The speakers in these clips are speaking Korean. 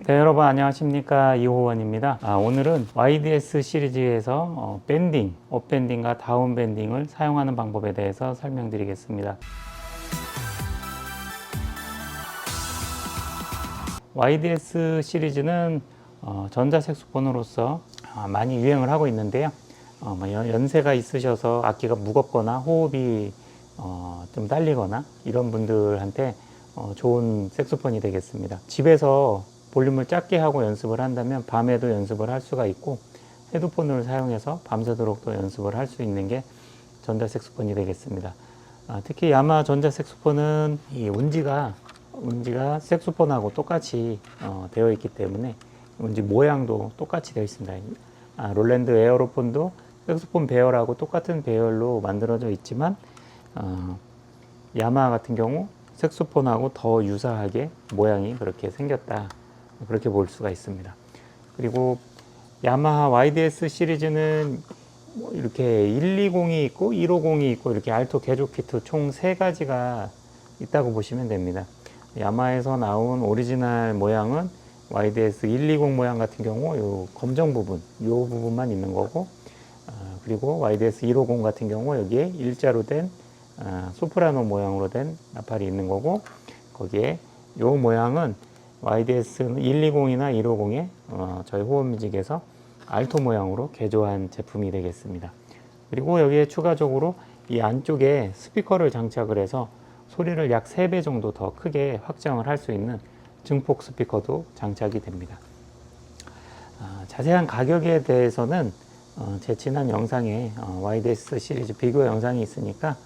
네, 여러분 안녕하십니까, 이호원입니다. 오늘은 YDS 시리즈에서 밴딩, 업밴딩과 다운밴딩을 사용하는 방법에 대해서 설명드리겠습니다. YDS 시리즈는 전자색소폰으로서 많이 유행을 하고 있는데요. 연세가 있으셔서 악기가 무겁거나 호흡이 좀 딸리거나 이런 분들한테 좋은 색소폰이 되겠습니다. 집에서 볼륨을 작게 하고 연습을 한다면 밤에도 연습을 할 수가 있고, 헤드폰을 사용해서 밤새도록 또 연습을 할 수 있는 게 전자색소폰이 되겠습니다. 특히 야마 전자색소폰은 이 운지가 색소폰하고 똑같이 되어 있기 때문에 운지 모양도 똑같이 되어 있습니다. 롤랜드 에어로폰도 색소폰 배열하고 똑같은 배열로 만들어져 있지만 야마 같은 경우 색소폰하고 더 유사하게 모양이 그렇게 생겼다, 그렇게 볼 수가 있습니다. 그리고 야마하 YDS 시리즈는 이렇게 120이 있고 150이 있고 이렇게 알토 개조 키트 총 3가지가 있다고 보시면 됩니다. 야마에서 나온 오리지널 모양은 YDS 120 모양 같은 경우 요 검정 부분, 요 부분만 있는 거고, 그리고 YDS 150 같은 경우 여기에 일자로 된 소프라노 모양으로 된 나팔이 있는 거고, 거기에 요 모양은 YDS 120이나 150에 저희 호흡뮤직에서 알토 모양으로 개조한 제품이 되겠습니다. 그리고 여기에 추가적으로 이 안쪽에 스피커를 장착을 해서 소리를 약 3배 정도 더 크게 확장을 할 수 있는 증폭 스피커도 장착이 됩니다. 자세한 가격에 대해서는 제 지난 영상에 YDS 시리즈 비교 영상이 있으니까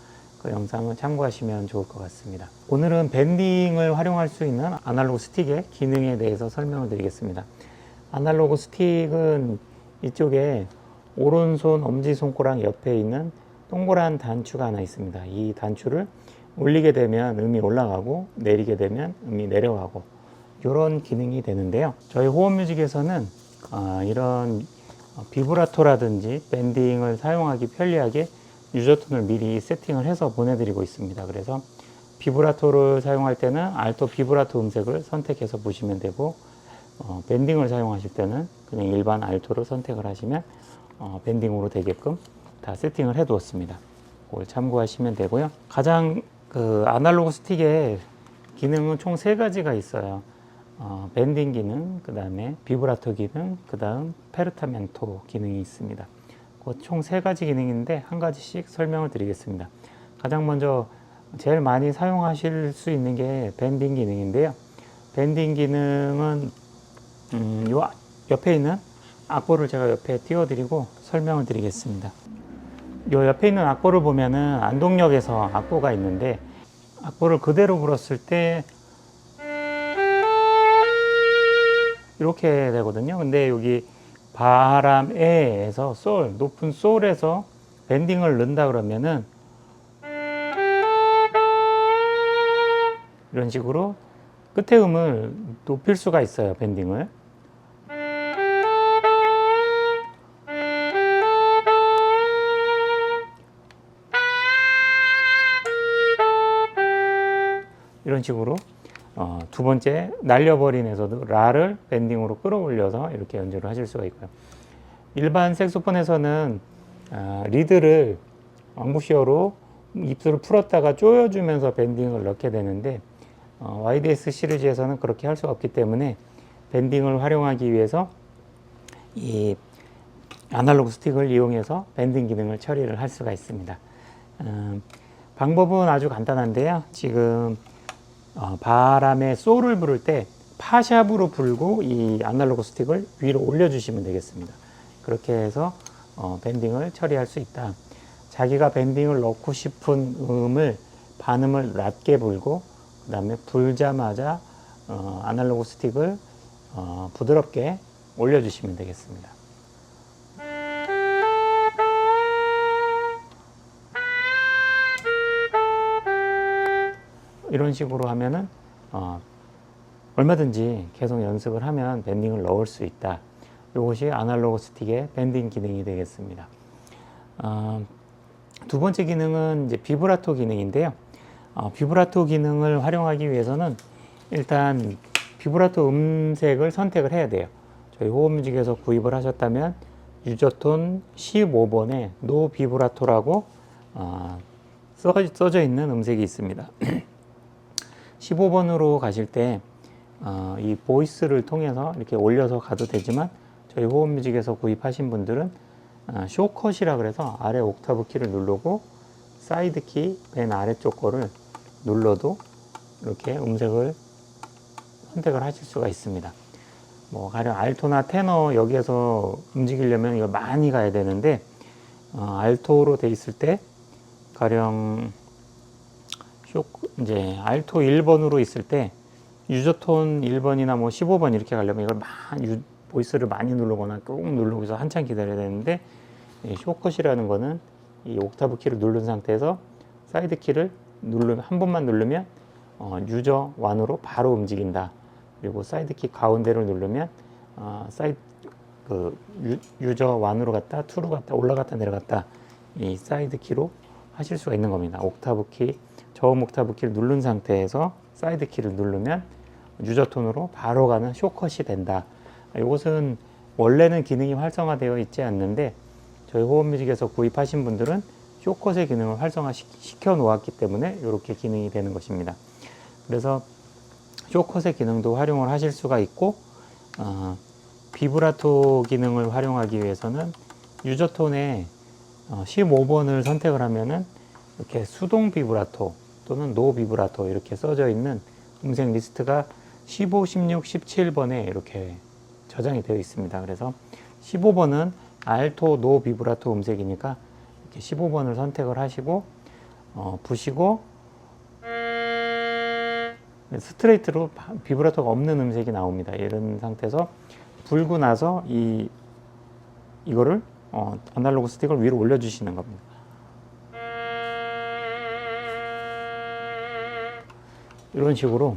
그 영상을 참고하시면 좋을 것 같습니다. 오늘은 밴딩을 활용할 수 있는 아날로그 스틱의 기능에 대해서 설명을 드리겠습니다. 아날로그 스틱은 이쪽에 오른손 엄지손가락 옆에 있는 동그란 단추가 하나 있습니다. 이 단추를 올리게 되면 음이 올라가고 내리게 되면 음이 내려가고 이런 기능이 되는데요. 저희 호흡뮤직에서는 이런 비브라토라든지 밴딩을 사용하기 편리하게 유저톤을 미리 세팅을 해서 보내드리고 있습니다. 그래서 비브라토를 사용할 때는 알토 비브라토 음색을 선택해서 보시면 되고, 밴딩을 사용하실 때는 그냥 일반 알토를 선택을 하시면 밴딩으로 되게끔 다 세팅을 해 두었습니다. 그걸 참고하시면 되고요. 가장 아날로그 스틱의 기능은 총 3가지가 있어요. 밴딩 기능, 그 다음에 비브라토 기능, 그 다음 페르타멘토 기능이 있습니다. 총 3가지 기능인데 한 가지씩 설명을 드리겠습니다. 가장 먼저 제일 많이 사용하실 수 있는 게 밴딩 기능인데요. 밴딩 기능은 요 옆에 있는 악보를 제가 옆에 띄워드리고 설명을 드리겠습니다. 요 옆에 있는 악보를 보면은 안동역에서 악보가 있는데, 악보를 그대로 불었을 때 이렇게 되거든요. 근데 여기 바람에에서 솔, 높은 솔에서 밴딩을 넣는다 그러면은 이런 식으로 끝에 음을 높일 수가 있어요. 밴딩을. 이런 식으로 두 번째 날려버린에서도 라를 밴딩으로 끌어올려서 이렇게 연주를 하실 수가 있고요. 일반 색소폰에서는 리드를 엉부시어로 입술을 풀었다가 조여주면서 밴딩을 넣게 되는데, YDS 시리즈에서는 그렇게 할 수가 없기 때문에 밴딩을 활용하기 위해서 이 아날로그 스틱을 이용해서 밴딩 기능을 처리를 할 수가 있습니다. 방법은 아주 간단한데요. 지금 바람에 솔을 부를 때 파샵으로 불고 이 아날로그 스틱을 위로 올려주시면 되겠습니다. 그렇게 해서 밴딩을 처리할 수 있다. 자기가 밴딩을 넣고 싶은 음을 반음을 낮게 불고, 그 다음에 불자마자 아날로그 스틱을 부드럽게 올려주시면 되겠습니다. 이런 식으로 하면은 얼마든지 계속 연습을 하면 밴딩을 넣을 수 있다. 이것이 아날로그 스틱의 밴딩 기능이 되겠습니다. 두 번째 기능은 이제 비브라토 기능인데요. 비브라토 기능을 활용하기 위해서는 일단 비브라토 음색을 선택을 해야 돼요. 저희 호흡뮤직에서 구입을 하셨다면 유저톤 15번에 노 비브라토라고 써져 있는 음색이 있습니다. 15번으로 가실 때 이 보이스를 통해서 이렇게 올려서 가도 되지만 저희 호흡뮤직에서 구입하신 분들은 쇼컷이라 그래서 아래 옥타브 키를 누르고 사이드 키 맨 아래쪽 거를 눌러도 이렇게 음색을 선택을 하실 수가 있습니다. 뭐 가령 알토나 테너 여기에서 움직이려면 이거 많이 가야 되는데 알토로 돼 있을 때 가령 이제 알토 1번으로 있을 때 유저톤 1번이나 뭐 15번 이렇게 가려면 이걸 보이스를 많이 누르거나 꾹 누르고서 한참 기다려야 되는데 쇼컷이라는 거는 이 옥타브 키를 누른 상태에서 사이드 키를 한 번만 누르면 유저 1으로 바로 움직인다. 그리고 사이드 키 가운데를 누르면 유저 1으로 갔다 2로 갔다 올라갔다 내려갔다 이 사이드 키로 하실 수가 있는 겁니다. 옥타브 키, 저음 옥타브 키를 누른 상태에서 사이드 키를 누르면 유저톤으로 바로 가는 쇼컷이 된다. 이것은 원래는 기능이 활성화되어 있지 않는데 저희 호흡뮤직에서 구입하신 분들은 쇼컷의 기능을 활성화시켜 놓았기 때문에 이렇게 기능이 되는 것입니다. 그래서 쇼컷의 기능도 활용을 하실 수가 있고 비브라토 기능을 활용하기 위해서는 유저톤에 15번을 선택을 하면은 이렇게 수동 비브라토 또는 노 비브라토 이렇게 써져 있는 음색 리스트가 15, 16, 17번에 이렇게 저장이 되어 있습니다. 그래서 15번은 알토 노 비브라토 음색이니까 이렇게 15번을 선택을 하시고 부시고 스트레이트로 비브라토가 없는 음색이 나옵니다. 이런 상태에서 불고 나서 이거를 아날로그 스틱을 위로 올려주시는 겁니다. 이런 식으로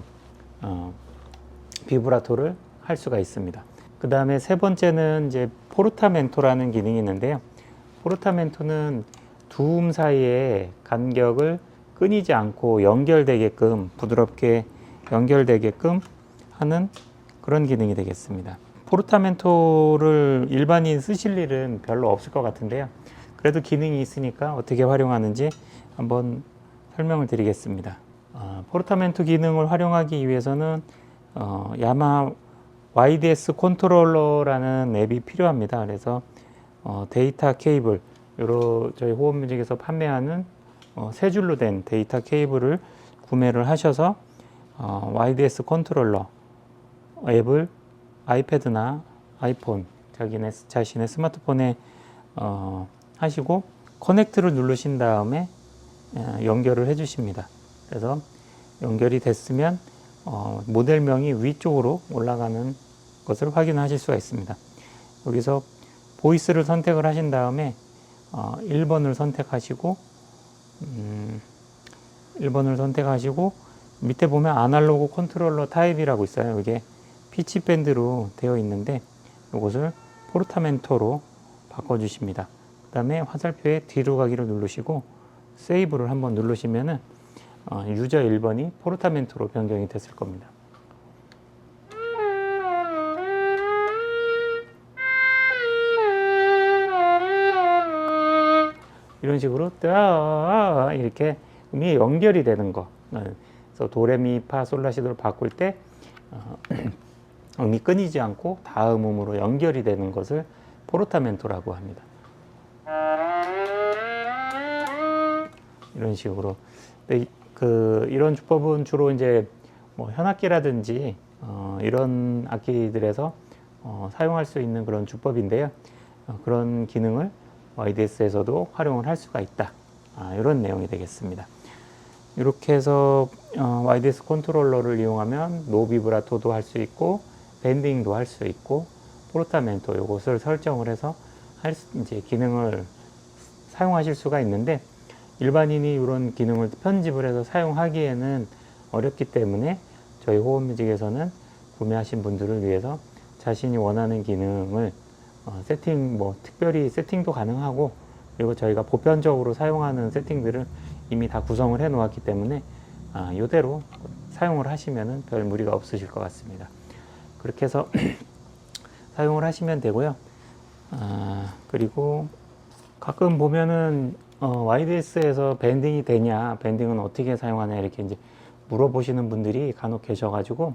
비브라토를 할 수가 있습니다. 그 다음에 세 번째는 이제 포르타멘토라는 기능이 있는데요. 포르타멘토는 두 음 사이에 간격을 끊이지 않고 연결되게끔 부드럽게 연결되게끔 하는 그런 기능이 되겠습니다. 포르타멘토를 일반인 쓰실 일은 별로 없을 것 같은데요. 그래도 기능이 있으니까 어떻게 활용하는지 한번 설명을 드리겠습니다. 포르타멘토 기능을 활용하기 위해서는 야마하 YDS 컨트롤러라는 앱이 필요합니다. 그래서 데이터 케이블, 저희 호흡뮤직에서 판매하는 세 줄로 된 데이터 케이블을 구매를 하셔서 YDS 컨트롤러 앱을 아이패드나 아이폰, 자신의 스마트폰에 하시고 커넥트를 누르신 다음에 연결을 해 주십니다. 그래서 연결이 됐으면 모델명이 위쪽으로 올라가는 것을 확인하실 수가 있습니다. 여기서 보이스를 선택을 하신 다음에 1번을 선택하시고 1번을 선택하시고 밑에 보면 아날로그 컨트롤러 타입이라고 있어요. 이게 피치 밴드로 되어 있는데 이것을 포르타멘토로 바꿔주십니다. 그 다음에 화살표에 뒤로 가기를 누르시고 세이브를 한번 누르시면은 유저 1번이 포르타멘토로 변경이 됐을 겁니다. 이런 식으로 이렇게 음이 연결이 되는 거. 그래서 도레미파 솔라시도를 바꿀 때 음이 끊이지 않고 다음 음으로 연결이 되는 것을 포르타멘토라고 합니다. 이런 식으로. 이런 주법은 주로 이제 뭐 현악기라든지 이런 악기들에서 사용할 수 있는 그런 주법인데요. 그런 기능을 YDS에서도 활용을 할 수가 있다. 이런 내용이 되겠습니다. 이렇게 해서 YDS 컨트롤러를 이용하면 노 비브라토도 할 수 있고 밴딩도 할 수 있고 포르타멘토 이것을 설정을 해서 이제 기능을 사용하실 수가 있는데 일반인이 이런 기능을 편집을 해서 사용하기에는 어렵기 때문에 저희 호흡뮤직에서는 구매하신 분들을 위해서 자신이 원하는 기능을 특별히 세팅도 가능하고 그리고 저희가 보편적으로 사용하는 세팅들을 이미 다 구성을 해 놓았기 때문에 이대로 사용을 하시면은 별 무리가 없으실 것 같습니다. 그렇게 해서 사용을 하시면 되고요. 그리고 가끔 보면은 YDS에서 밴딩이 되냐, 밴딩은 어떻게 사용하냐 이렇게 이제 물어보시는 분들이 간혹 계셔가지고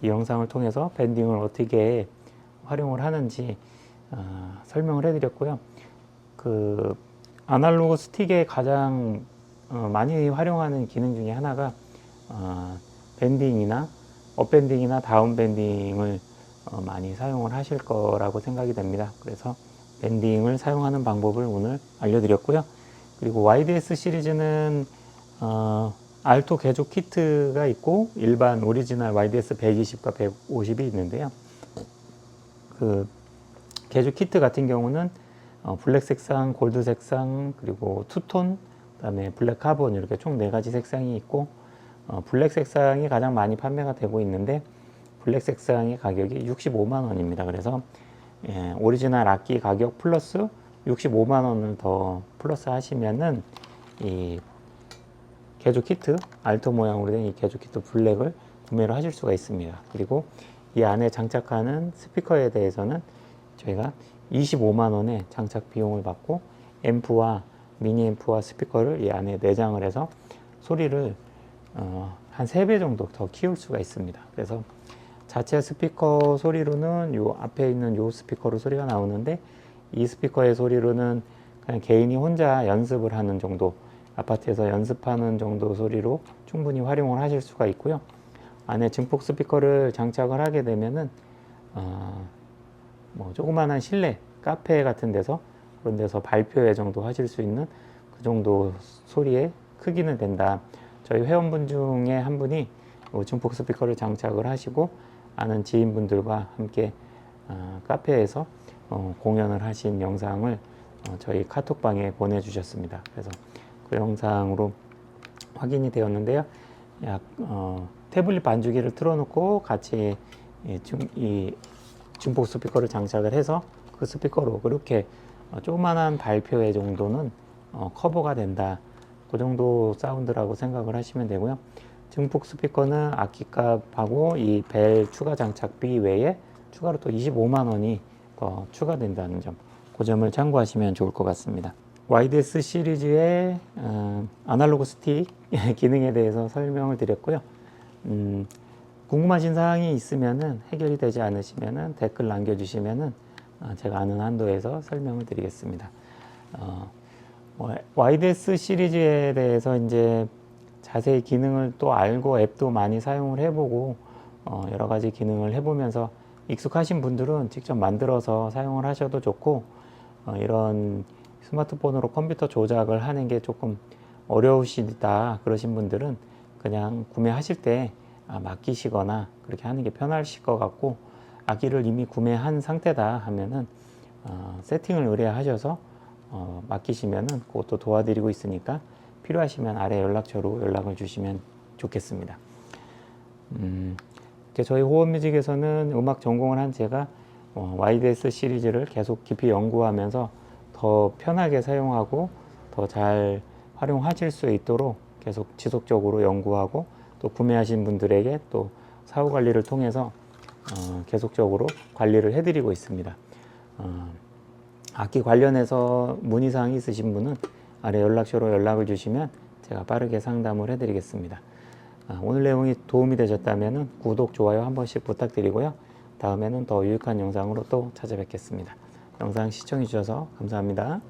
이 영상을 통해서 밴딩을 어떻게 활용을 하는지 설명을 해드렸고요. 그 아날로그 스틱의 가장 많이 활용하는 기능 중에 하나가 밴딩이나 업밴딩이나 다운밴딩을 많이 사용을 하실 거라고 생각이 됩니다. 그래서 밴딩을 사용하는 방법을 오늘 알려드렸고요. 그리고 YDS 시리즈는 알토 개조 키트가 있고 일반 오리지널 YDS 120과 150이 있는데요. 그 개조 키트 같은 경우는 블랙 색상, 골드 색상, 그리고 투톤, 그다음에 블랙 카본 이렇게 총 4가지 색상이 있고 블랙 색상이 가장 많이 판매가 되고 있는데 블랙 색상의 가격이 65만 원입니다. 그래서 오리지널 악기 가격 플러스 65만 원을 더 플러스 하시면은 이 개조 키트, 알토 모양으로 된 이 개조 키트 블랙을 구매를 하실 수가 있습니다. 그리고 이 안에 장착하는 스피커에 대해서는 저희가 25만 원의 장착 비용을 받고 앰프와 미니 앰프와 스피커를 이 안에 내장을 해서 소리를 한 3배 정도 더 키울 수가 있습니다. 그래서 자체 스피커 소리로는 요 앞에 있는 요 스피커로 소리가 나오는데 이 스피커의 소리로는 그냥 개인이 혼자 연습을 하는 정도, 아파트에서 연습하는 정도 소리로 충분히 활용을 하실 수가 있고요. 안에 증폭 스피커를 장착을 하게 되면은 뭐 조그마한 실내 카페 같은 데서 그런 데서 발표회 정도 하실 수 있는 그 정도 소리의 크기는 된다. 저희 회원분 중에 한 분이 증폭 스피커를 장착을 하시고 아는 지인분들과 함께 카페에서 공연을 하신 영상을 저희 카톡방에 보내주셨습니다. 그래서 그 영상으로 확인이 되었는데요. 태블릿 반주기를 틀어놓고 같이 이 증폭 스피커를 장착을 해서 그 스피커로 그렇게 조그만한 발표회 정도는 커버가 된다. 그 정도 사운드라고 생각을 하시면 되고요. 증폭 스피커는 악기값하고 이 벨 추가 장착비 외에 추가로 또 25만 원이 더 추가된다는 점, 그 점을 참고하시면 좋을 것 같습니다. YDS 시리즈의 아날로그 스틱 기능에 대해서 설명을 드렸고요. 궁금하신 사항이 있으면은 해결이 되지 않으시면은 댓글 남겨주시면은 제가 아는 한도에서 설명을 드리겠습니다. YDS 시리즈에 대해서 이제 자세히 기능을 또 알고 앱도 많이 사용을 해보고 여러 가지 기능을 해보면서 익숙하신 분들은 직접 만들어서 사용을 하셔도 좋고 이런 스마트폰으로 컴퓨터 조작을 하는 게 조금 어려우시다 그러신 분들은 그냥 구매하실 때 맡기시거나 그렇게 하는 게 편하실 것 같고, 악기를 이미 구매한 상태다 하면은 세팅을 의뢰하셔서 맡기시면은 그것도 도와드리고 있으니까 필요하시면 아래 연락처로 연락을 주시면 좋겠습니다. 저희 호흡뮤직에서는 음악 전공을 한 제가 YDS 시리즈를 계속 깊이 연구하면서 더 편하게 사용하고 더 잘 활용하실 수 있도록 계속 지속적으로 연구하고 또 구매하신 분들에게 또 사후 관리를 통해서 계속적으로 관리를 해드리고 있습니다. 악기 관련해서 문의사항이 있으신 분은 아래 연락처로 연락을 주시면 제가 빠르게 상담을 해드리겠습니다. 오늘 내용이 도움이 되셨다면 구독, 좋아요 한 번씩 부탁드리고요. 다음에는 더 유익한 영상으로 또 찾아뵙겠습니다. 영상 시청해 주셔서 감사합니다.